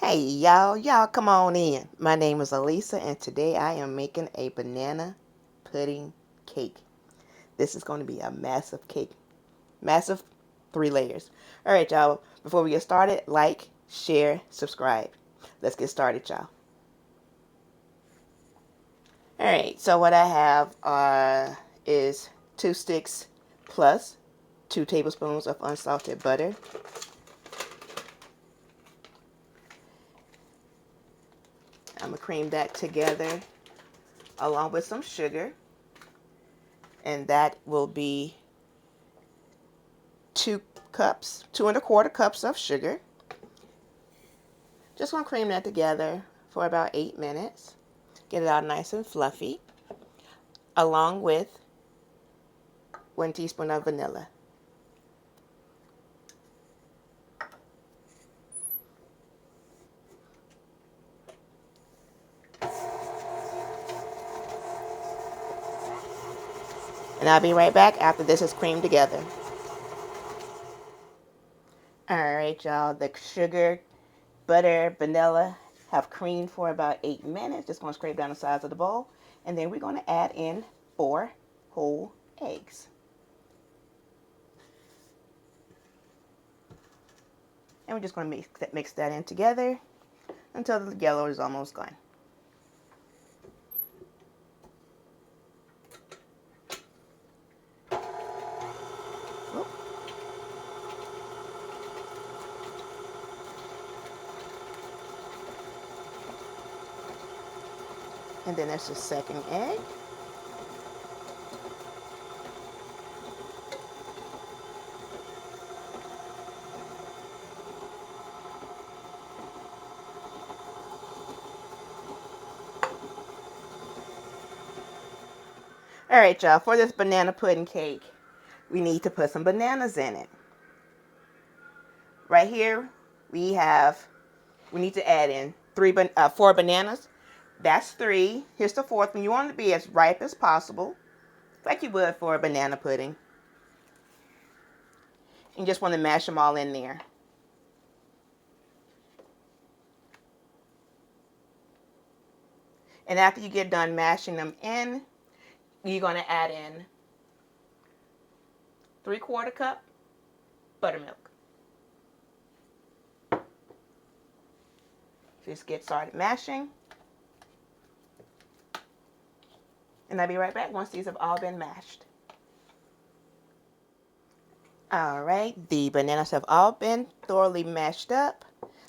Hey y'all come on in. My name is Elisa and today I am making a banana pudding cake. This is going to be a massive cake. Massive 3 layers. Alright y'all, before we get started, like, share, subscribe. Let's get started y'all. Alright, so what I have is 2 sticks plus 2 tablespoons of unsalted butter. I'm going to cream that together along with some sugar. And that will be 2 and a quarter cups of sugar. Just want to cream that together for about 8 minutes. Get it all nice and fluffy. Along with 1 teaspoon of vanilla. And I'll be right back after this is creamed together. Alright y'all, the sugar, butter, vanilla have creamed for about 8 minutes. Just going to scrape down the sides of the bowl. And then we're going to add in 4 whole eggs. And we're just going to mix that in together until the yellow is almost gone. And then there's the second egg. Alright y'all, for this banana pudding cake, we need to put some bananas in it. Right here, we need to add in 4 bananas. That's 3. Here's the 4th one. You want it to be as ripe as possible, like you would for a banana pudding. You just want to mash them all in there. And after you get done mashing them in, you're going to add in 3/4 cup buttermilk. Just get started mashing. And I'll be right back once these have all been mashed. Alright, the bananas have all been thoroughly mashed up.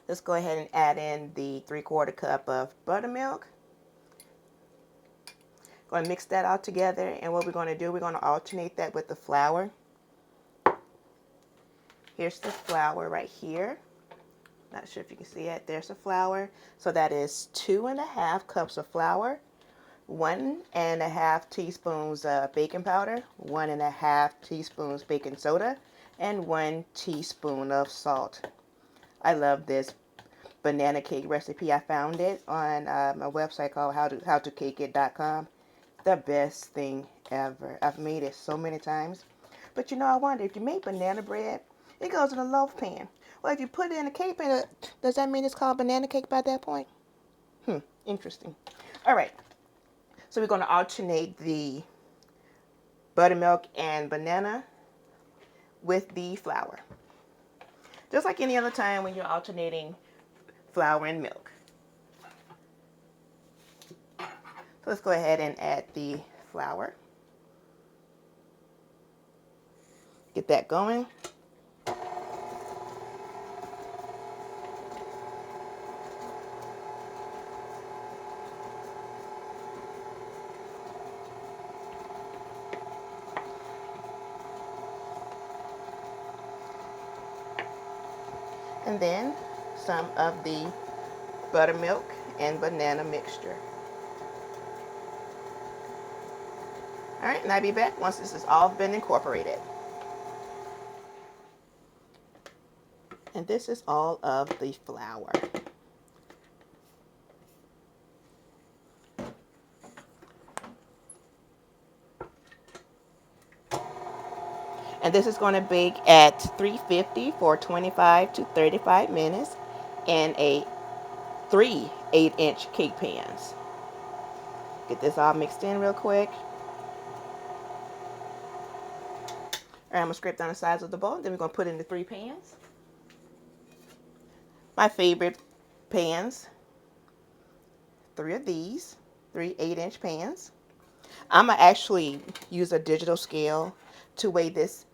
Let's go ahead and add in the 3/4 cup of buttermilk. Going to mix that all together, and what we're going to do, we're going to alternate that with the flour. Here's the flour right here. Not sure if you can see it. There's the flour. So that is 2.5 cups of flour, 1.5 teaspoons baking powder, 1.5 teaspoons baking soda, and 1 teaspoon of salt. I love this banana cake recipe. I found it on a website called howtocakeit.com. The best thing ever. I've made it so many times. But you know, I wonder if you make banana bread, it goes in a loaf pan. Well, if you put it in a cake pan, does that mean it's called banana cake by that point? Interesting. All right. So we're going to alternate the buttermilk and banana with the flour. Just like any other time when you're alternating flour and milk. So let's go ahead and add the flour. Get that going. And then some of the buttermilk and banana mixture. Alright, and I'll be back once this has all been incorporated. And this is all of the flour. And this is going to bake at 350 for 25 to 35 minutes in a 3 8-inch cake pans. Get this all mixed in real quick. All right, I'm going to scrape down the sides of the bowl. Then we're going to put in the 3 pans. My favorite pans, 3 of these, 3 8-inch pans. I'm going to actually use a digital scale to weigh this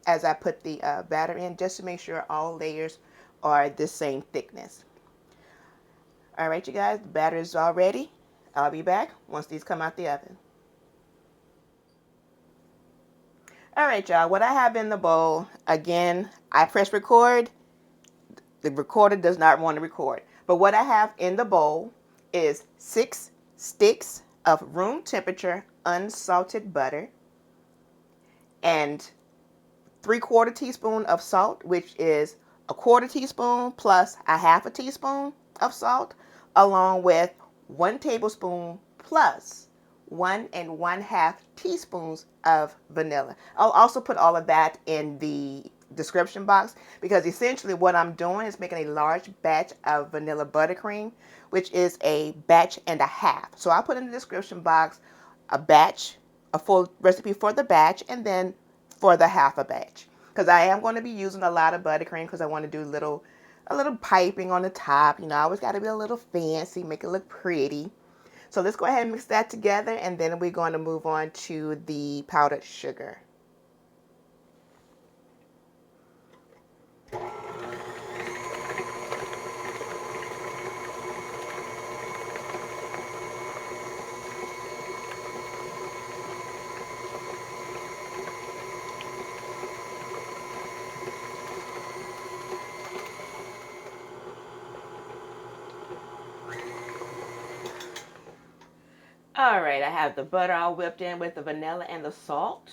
as I put the batter in, just to make sure all layers are the same thickness. All right, you guys, the batter is all ready. I'll be back once these come out the oven. All right, y'all, what I have in the bowl, again, I press record. The recorder does not want to record. But what I have in the bowl is 6 sticks of room temperature unsalted butter and 3/4 teaspoon of salt, which is a 1/4 teaspoon plus a 1/2 teaspoon of salt, along with 1 tablespoon plus 1 1/2 teaspoons of vanilla. I'll also put all of that in the description box, because essentially what I'm doing is making a large batch of vanilla buttercream, which is a batch and a half. So I'll put in the description box a batch, a full recipe for the batch, and then for the half a batch, because I am going to be using a lot of buttercream, because I want to do a little piping on the top. You know, I always got to be a little fancy, make it look pretty. So let's go ahead and mix that together, and then we're going to move on to the powdered sugar. All right, I have the butter all whipped in with the vanilla and the salt.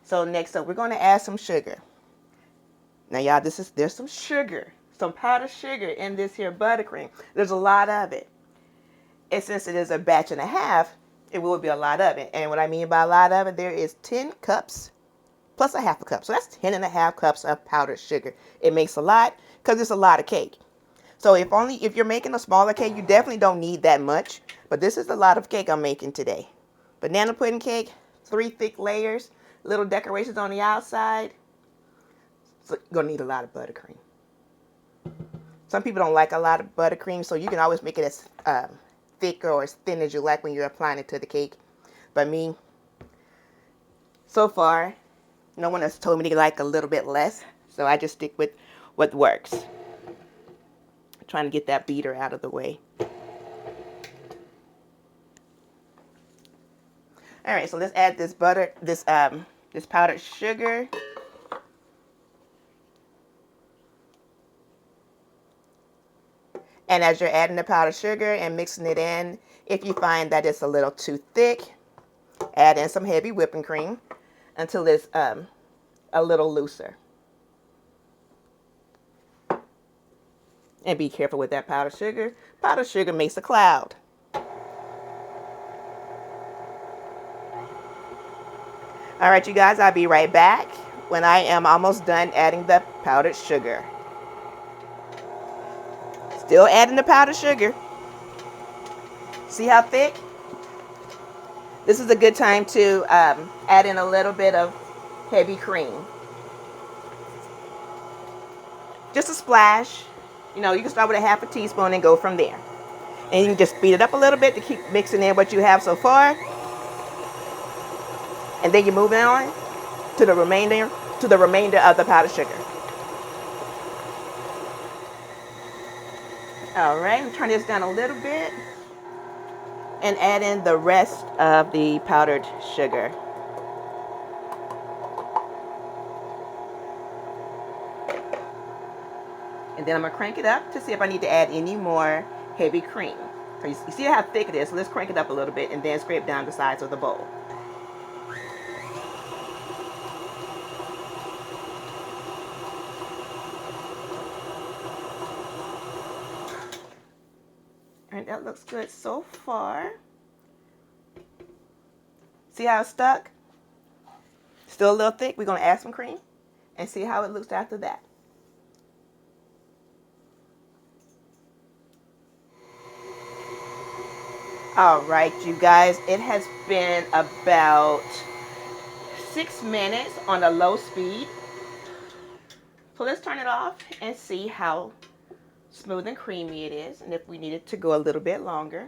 So next up, we're going to add some sugar. Now, y'all, there's some sugar, some powdered sugar in this here buttercream. There's a lot of it. And since it is a batch and a half, it will be a lot of it. And what I mean by a lot of it, there is 10 cups plus a 1/2 cup. So that's 10 1/2 cups of powdered sugar. It makes a lot because it's a lot of cake. So if you're making a smaller cake, you definitely don't need that much. But this is a lot of cake I'm making today. Banana pudding cake, 3 thick layers, little decorations on the outside. So you're going to need a lot of buttercream. Some people don't like a lot of buttercream, so you can always make it as thick or as thin as you like when you're applying it to the cake. But me, so far, no one has told me to like a little bit less. So I just stick with what works. Trying to get that beater out of the way. All right, so let's add this this powdered sugar. And as you're adding the powdered sugar and mixing it in, if you find that it's a little too thick, add in some heavy whipping cream until it's a little looser. And be careful with that powdered sugar. Powdered sugar makes a cloud. All right, you guys, I'll be right back when I am almost done adding the powdered sugar. Still adding the powdered sugar. See how thick? This is a good time to add in a little bit of heavy cream. Just a splash. You know, you can start with a 1/2 teaspoon and go from there. And you can just speed it up a little bit to keep mixing in what you have so far. And then you move on to the remainder of the powdered sugar. All right, turn this down a little bit and add in the rest of the powdered sugar. And then I'm gonna crank it up to see if I need to add any more heavy cream. So you see how thick it is, so let's crank it up a little bit and then scrape down the sides of the bowl. And that looks good so far. See how it's stuck? Still a little thick. We're gonna add some cream and see how it looks after that. All right, you guys, it has been about 6 minutes on a low speed. So let's turn it off and see how smooth and creamy it is, and if we need it to go a little bit longer.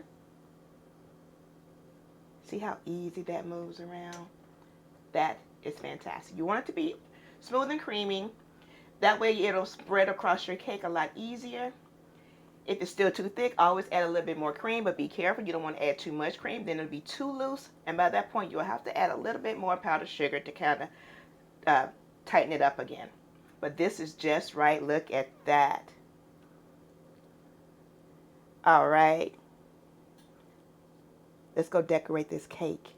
See how easy that moves around? That is fantastic. You want it to be smooth and creamy. That way it'll spread across your cake a lot easier. If it's still too thick, always add a little bit more cream, but be careful. You don't want to add too much cream, then it'll be too loose. And by that point, you'll have to add a little bit more powdered sugar to kind of tighten it up again. But this is just right. Look at that. All right. Let's go decorate this cake.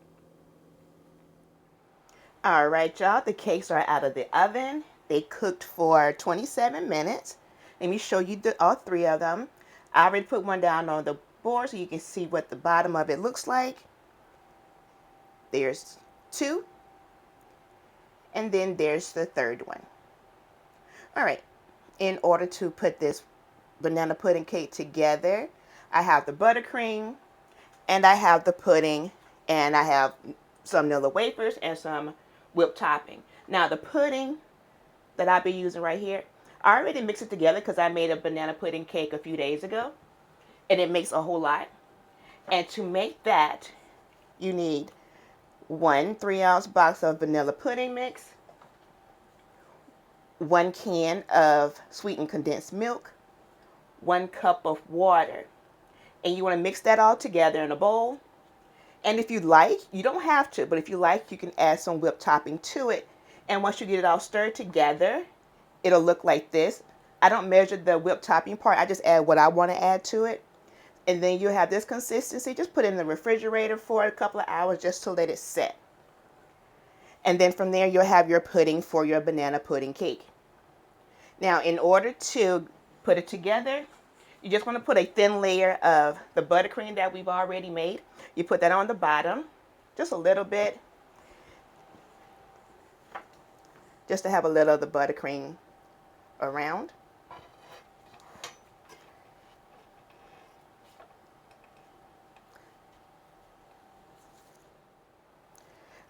All right, y'all. The cakes are out of the oven. They cooked for 27 minutes. Let me show you all three of them. I already put one down on the board so you can see what the bottom of it looks like. There's two. And then there's the third one. All right. In order to put this banana pudding cake together, I have the buttercream, and I have the pudding, and I have some vanilla wafers and some whipped topping. Now the pudding that I'll be using right here, I already mixed it together because I made a banana pudding cake a few days ago, and it makes a whole lot. And to make that, you need 1 3-ounce box of vanilla pudding mix, 1 can of sweetened condensed milk, 1 cup of water. And you want to mix that all together in a bowl. And if you like, you don't have to, but if you like, you can add some whipped topping to it. And once you get it all stirred together, it'll look like this. I don't measure the whipped topping part. I just add what I want to add to it. And then you have this consistency. Just put it in the refrigerator for a couple of hours just to let it set. And then from there, you'll have your pudding for your banana pudding cake. Now, in order to put it together, you just want to put a thin layer of the buttercream that we've already made. You put that on the bottom, just a little bit, just to have a little of the buttercream around.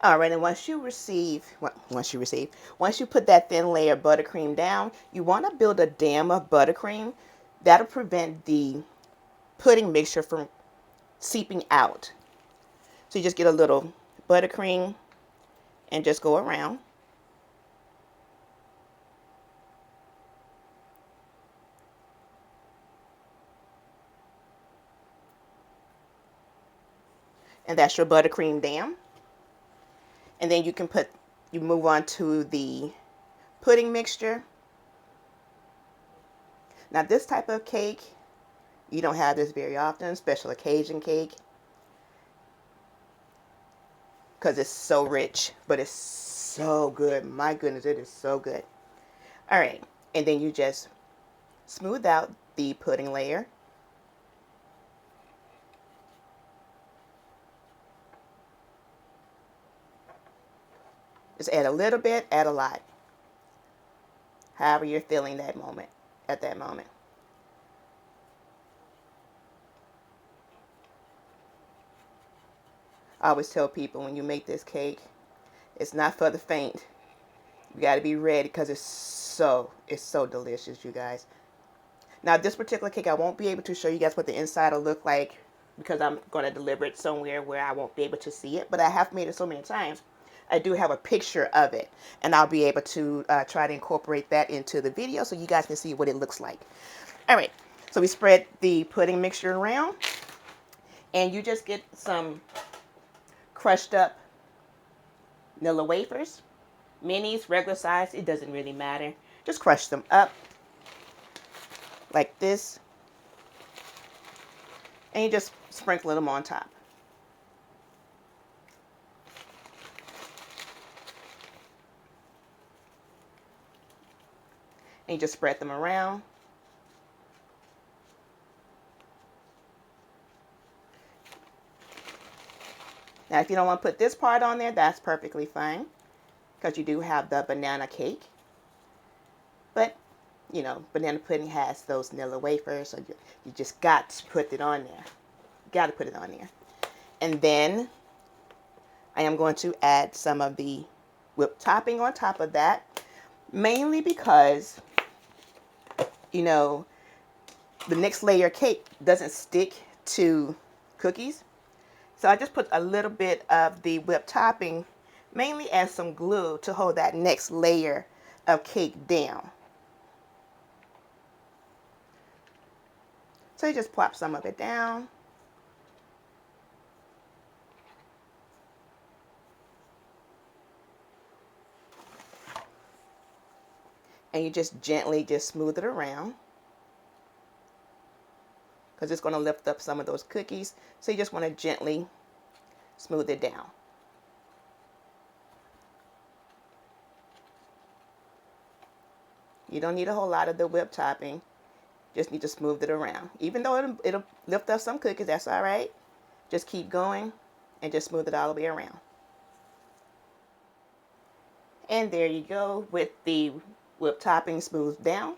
All right, and once you put that thin layer of buttercream down, you want to build a dam of buttercream. That'll prevent the pudding mixture from seeping out. So you just get a little buttercream and just go around. And that's your buttercream dam. And then you move on to the pudding mixture. Now this type of cake, you don't have this very often, special occasion cake, because it's so rich, but it's so good. My goodness, it is so good. All right, and then you just smooth out the pudding layer. Just add a little bit, add a lot. However you're feeling that moment, at that moment. I always tell people when you make this cake, it's not for the faint. You got to be ready because it's so delicious, you guys. Now this particular cake, I won't be able to show you guys what the inside will look like because I'm going to deliver it somewhere where I won't be able to see it. But I have made it so many times. I do have a picture of it, and I'll be able to try to incorporate that into the video so you guys can see what it looks like. All right, so we spread the pudding mixture around, and you just get some crushed up vanilla wafers, minis, regular size, it doesn't really matter. Just crush them up like this, and you just sprinkle them on top. And you just spread them around. Now, if you don't want to put this part on there, that's perfectly fine, because you do have the banana cake. But, you know, banana pudding has those vanilla wafers, so you just got to put it on there. Got to put it on there. And then I am going to add some of the whipped topping on top of that, mainly because, you know, the next layer of cake doesn't stick to cookies. So I just put a little bit of the whipped topping, mainly as some glue to hold that next layer of cake down. So you just plop some of it down. And you just gently just smooth it around, because it's going to lift up some of those cookies. So you just want to gently smooth it down. You don't need a whole lot of the whipped topping. Just need to smooth it around. Even though it'll lift up some cookies, that's all right. Just keep going and just smooth it all the way around. And there you go with the whipped topping smoothed down.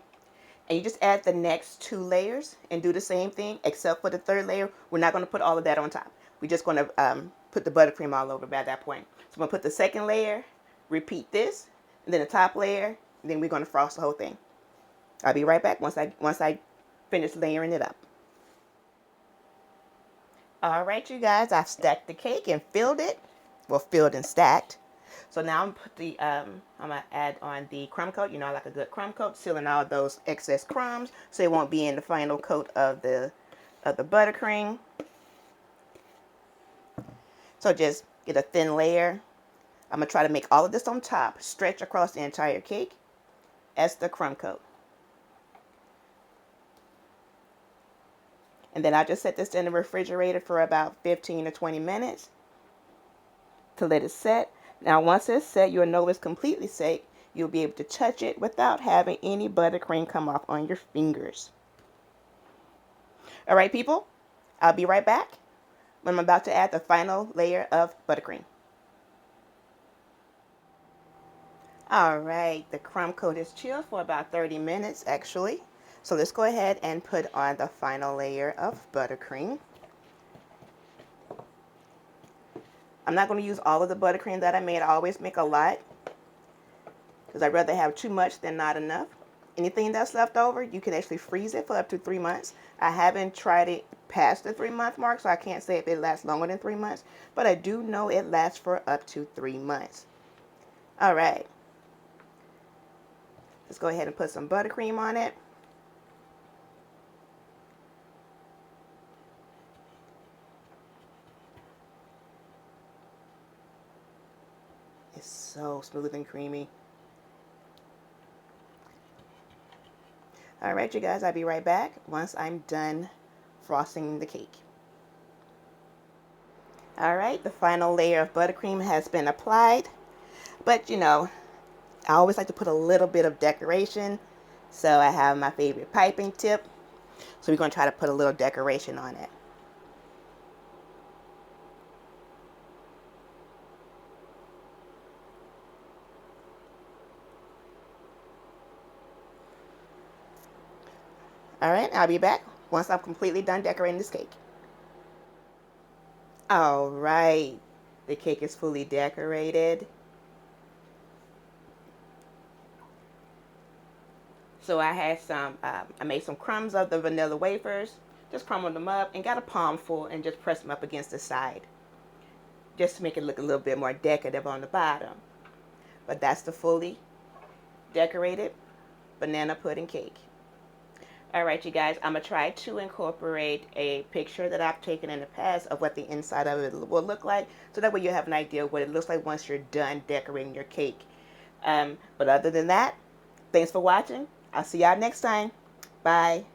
And you just add the next 2 layers and do the same thing, except for the 3rd layer. We're not going to put all of that on top. We're just going to put the buttercream all over by that point. So I'm going to put the 2nd layer, repeat this, and then the top layer, and then we're going to frost the whole thing. I'll be right back once I finish layering it up. All right, you guys, I've stacked the cake and filled it. Well, filled and stacked. So now I'm put the I'm gonna add on the crumb coat. You know, I like a good crumb coat, sealing all those excess crumbs so it won't be in the final coat of the buttercream. So just get a thin layer. I'm gonna try to make all of this on top, stretch across the entire cake as the crumb coat. And then I just set this in the refrigerator for about 15 to 20 minutes to let it set. Now, once it's set, you'll know it's completely set. You'll be able to touch it without having any buttercream come off on your fingers. All right, people, I'll be right back when I'm about to add the final layer of buttercream. All right, the crumb coat is chilled for about 30 minutes, actually. So let's go ahead and put on the final layer of buttercream. I'm not going to use all of the buttercream that I made. I always make a lot because I'd rather have too much than not enough. Anything that's left over, you can actually freeze it for up to 3 months. I haven't tried it past the 3-month mark, so I can't say if it lasts longer than 3 months, but I do know it lasts for up to 3 months. All right. Let's go ahead and put some buttercream on it. It's so smooth and creamy. All right, you guys, I'll be right back once I'm done frosting the cake. All right, the final layer of buttercream has been applied, but you know, I always like to put a little bit of decoration. So I have my favorite piping tip. So we're going to try to put a little decoration on it. All right, I'll be back once I'm completely done decorating this cake. All right, the cake is fully decorated. So I had I made some crumbs of the vanilla wafers, just crumbled them up and got a palm full and just pressed them up against the side, just to make it look a little bit more decorative on the bottom. But that's the fully decorated banana pudding cake. All right, you guys, I'm going to try to incorporate a picture that I've taken in the past of what the inside of it will look like, so that way you have an idea of what it looks like once you're done decorating your cake. But other than that, thanks for watching. I'll see y'all next time. Bye.